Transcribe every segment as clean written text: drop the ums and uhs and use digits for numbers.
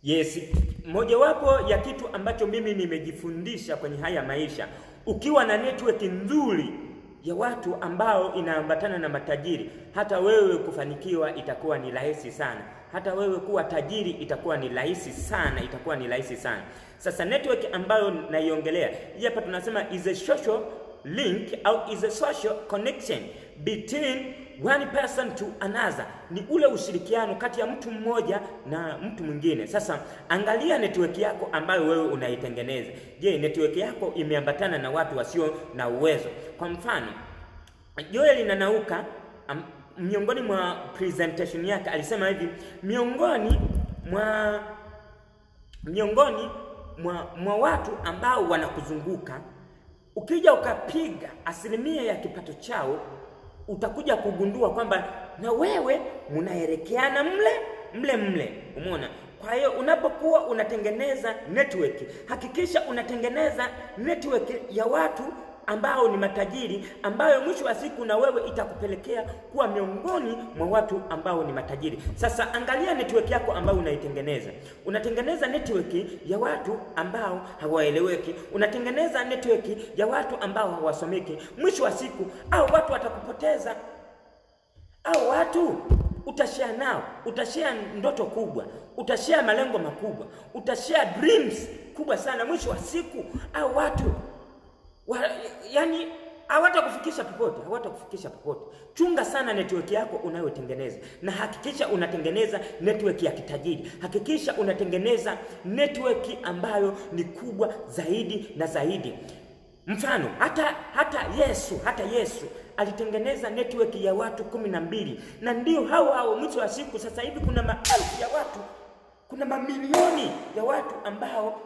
Yes, mojawapo ya kitu ambacho mimi nimejifundisha kwenye haya maisha, ukiwa na network nzuri ya watu ambao inaambatana na matajiri, hata wewe kufanikiwa itakuwa ni rahisi sana. Hata wewe kuwa tajiri itakuwa ni rahisi sana, Sasa network ambayo naiongelea, hapa tunasema is a social link au is a social connection between one person to another. Ni ule ushirikiano kati ya mtu mmoja na mtu mwingine. Sasa angalia network yako ambayo wewe unaitengeneza. Je, network yako imeambatana na watu wasio na uwezo? Kwa mfano, Joel Nanauka miongoni mwa presentation yake alisema hivi, miongoni mwa watu ambao wanakuzunguka, ukija ukapiga asilimia ya kipato chao, utakuja kugundua kwamba na wewe mnaelekeana mle. Umeona? Kwa hiyo unapokuwa unatengeneza network, hakikisha unatengeneza network ya watu ambao ni matajiri, ambayo mwisho wa siku na wewe itakupelekea kuwa miongoni mwa watu ambao ni matajiri. Sasa angalia network yako ambayo unaitengeneza. Unatengeneza network ya watu ambao hawaeleweki, unatengeneza network ya watu ambao hawasomeki. Mwisho wa siku au watu watakupoteza, au watu utashare nao, utashare ndoto kubwa, utashare malengo makubwa, utashare dreams kubwa sana. Mwisho wa siku au watu yani hawatakufikisha popote. Chunga sana network yako unayotengeneza, na hakikisha unatengeneza network ya kitajiri. Hakikisha unatengeneza network ambayo ni kubwa zaidi na zaidi. Mfano, hata Yesu alitengeneza network ya watu 12, na ndio hao mwisho wa siku sasa hivi kuna maelfu ya watu, kuna mamilioni ya watu ambao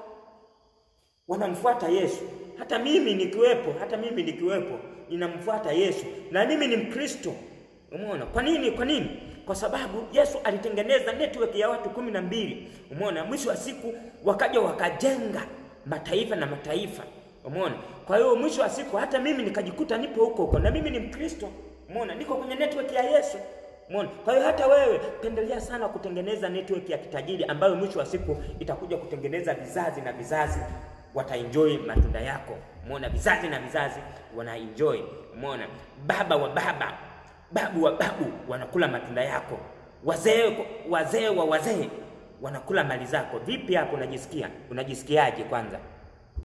wanamfuata Yesu. Hata mimi nikiwepo ninamfuata Yesu, na mimi ni Mkristo. Umeona? Kwa nini? Kwa sababu Yesu alitengeneza network ya watu 12. Umeona? Mwisho wa siku wakaja wakajenga mataifa na mataifa. Umeona? Kwa hiyo mwisho wa siku hata mimi nikajikuta nipo huko, na mimi ni Mkristo. Umeona? Niko kwenye network ya Yesu. Umeona? Kwa hiyo hata wewe pendelea sana kutengeneza network ya kitajiri ambayo mwisho wa siku itakuja kutengeneza vizazi na vizazi wataenjoy matunda yako. Umeona? Vizazi na vizazi wanaenjoy. Umeona? Baba wa baba, babu wa babu wanakula matunda yako. Wazee wa wazee wanakula mali zako. Vipi hapo unajisikiaje kwanza?